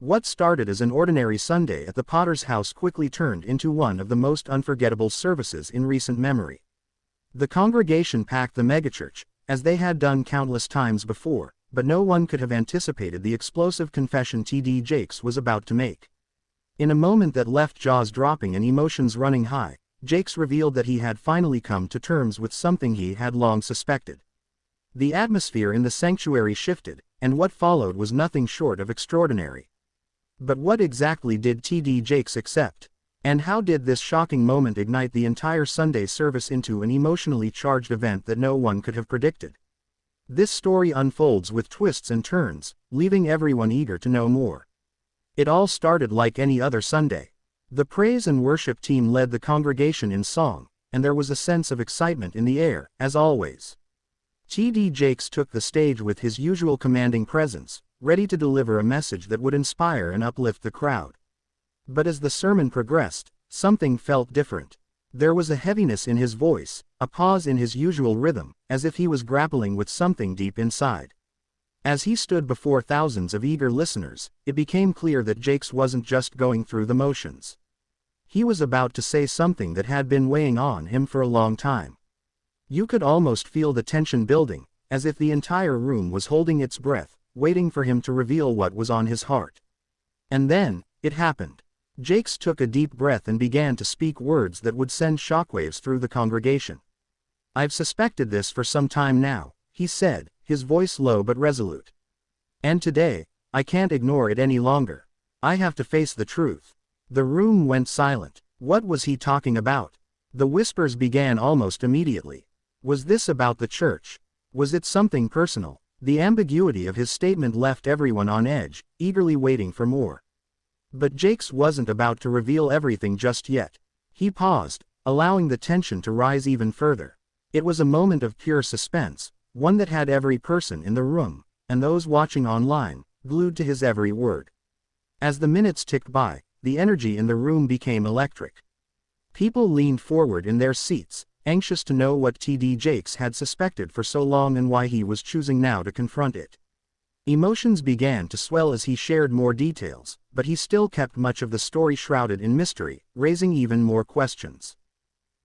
What started as an ordinary Sunday at the Potter's house quickly turned into one of the most unforgettable services in recent memory. The congregation packed the megachurch, as they had done countless times before, but no one could have anticipated the explosive confession T.D. Jakes was about to make. In a moment that left jaws dropping and emotions running high, Jakes revealed that he had finally come to terms with something he had long suspected. The atmosphere in the sanctuary shifted, and what followed was nothing short of extraordinary. But what exactly did T.D. Jakes accept? And how did this shocking moment ignite the entire Sunday service into an emotionally charged event that no one could have predicted? This story unfolds with twists and turns, leaving everyone eager to know more. It all started like any other Sunday. The praise and worship team led the congregation in song, and there was a sense of excitement in the air, as always. T.D. Jakes took the stage with his usual commanding presence, ready to deliver a message that would inspire and uplift the crowd. But as the sermon progressed, something felt different. There was a heaviness in his voice, a pause in his usual rhythm, as if he was grappling with something deep inside. As he stood before thousands of eager listeners, it became clear that Jakes wasn't just going through the motions. He was about to say something that had been weighing on him for a long time. You could almost feel the tension building, as if the entire room was holding its breath, waiting for him to reveal what was on his heart. And then, it happened. Jakes took a deep breath and began to speak words that would send shockwaves through the congregation. "I've suspected this for some time now," he said, his voice low but resolute. "And today, I can't ignore it any longer. I have to face the truth." The room went silent. What was he talking about? The whispers began almost immediately. Was this about the church? Was it something personal? The ambiguity of his statement left everyone on edge, eagerly waiting for more. But Jakes wasn't about to reveal everything just yet. He paused, allowing the tension to rise even further. It was a moment of pure suspense, one that had every person in the room, and those watching online, glued to his every word. As the minutes ticked by, the energy in the room became electric. People leaned forward in their seats, anxious to know what T.D. Jakes had suspected for so long and why he was choosing now to confront it. Emotions began to swell as he shared more details, but he still kept much of the story shrouded in mystery, raising even more questions.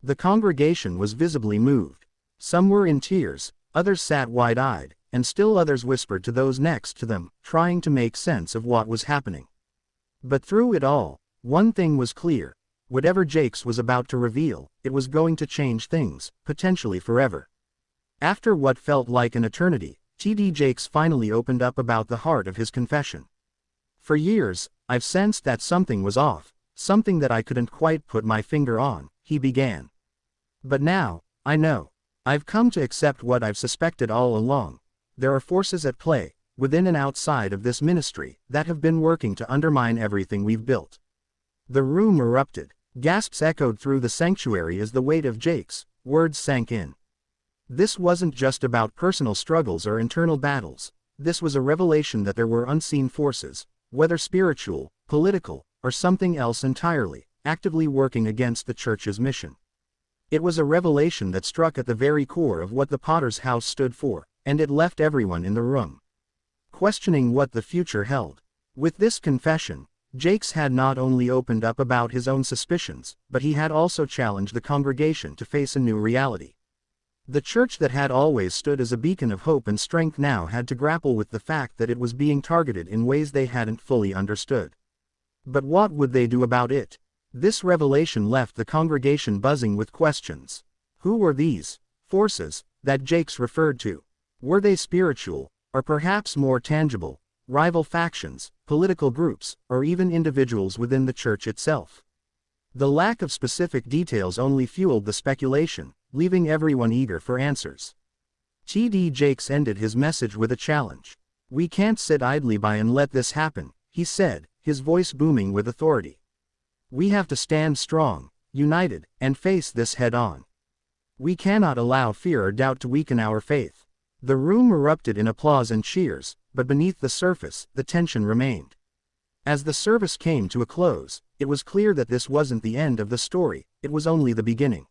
The congregation was visibly moved. Some were in tears, others sat wide-eyed, and still others whispered to those next to them, trying to make sense of what was happening. But through it all, one thing was clear. Whatever Jakes was about to reveal, it was going to change things, potentially forever. After what felt like an eternity, T.D. Jakes finally opened up about the heart of his confession. "For years, I've sensed that something was off, something that I couldn't quite put my finger on," he began. "But now, I know. I've come to accept what I've suspected all along. There are forces at play, within and outside of this ministry, that have been working to undermine everything we've built." The room erupted. Gasps echoed through the sanctuary as the weight of Jakes' words sank in. This wasn't just about personal struggles or internal battles. This was a revelation that there were unseen forces, whether spiritual, political, or something else entirely, actively working against the church's mission. It was a revelation that struck at the very core of what the Potter's house stood for, and it left everyone in the room questioning what the future held. With this confession, Jakes had not only opened up about his own suspicions, but he had also challenged the congregation to face a new reality. The church that had always stood as a beacon of hope and strength now had to grapple with the fact that it was being targeted in ways they hadn't fully understood. But what would they do about it? This revelation left the congregation buzzing with questions. Who were these forces that Jakes referred to? Were they spiritual, or perhaps more tangible? Rival factions, political groups, or even individuals within the church itself? The lack of specific details only fueled the speculation, leaving everyone eager for answers. T.D. Jakes ended his message with a challenge. "We can't sit idly by and let this happen," he said, his voice booming with authority. "We have to stand strong, united, and face this head-on. We cannot allow fear or doubt to weaken our faith." The room erupted in applause and cheers, but beneath the surface, the tension remained. As the service came to a close, it was clear that this wasn't the end of the story, it was only the beginning.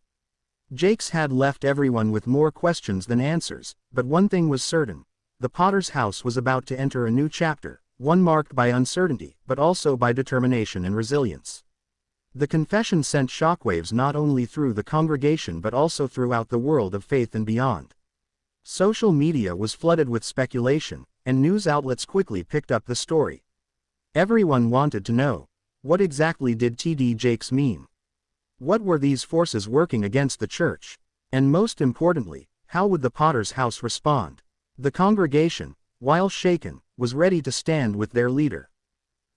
Jakes had left everyone with more questions than answers, but one thing was certain. The Potter's house was about to enter a new chapter, one marked by uncertainty, but also by determination and resilience. The confession sent shockwaves not only through the congregation but also throughout the world of faith and beyond. Social media was flooded with speculation, and news outlets quickly picked up the story. Everyone wanted to know, what exactly did T.D. Jakes mean? What were these forces working against the church? And most importantly, how would the Potter's house respond? The congregation, while shaken, was ready to stand with their leader.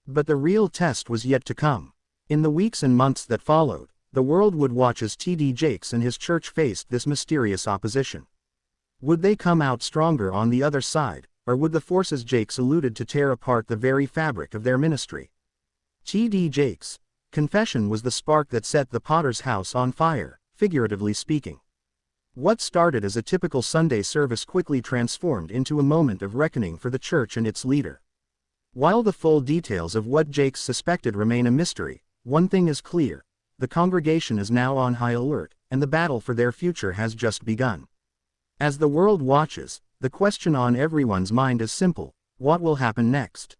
But the real test was yet to come. In the weeks and months that followed, the world would watch as T.D. Jakes and his church faced this mysterious opposition. Would they come out stronger on the other side, or would the forces Jakes alluded to tear apart the very fabric of their ministry? T.D. Jakes' confession was the spark that set the Potter's house on fire, figuratively speaking. What started as a typical Sunday service quickly transformed into a moment of reckoning for the church and its leader. While the full details of what Jakes suspected remain a mystery, one thing is clear: the congregation is now on high alert, and the battle for their future has just begun. As the world watches, the question on everyone's mind is simple: what will happen next?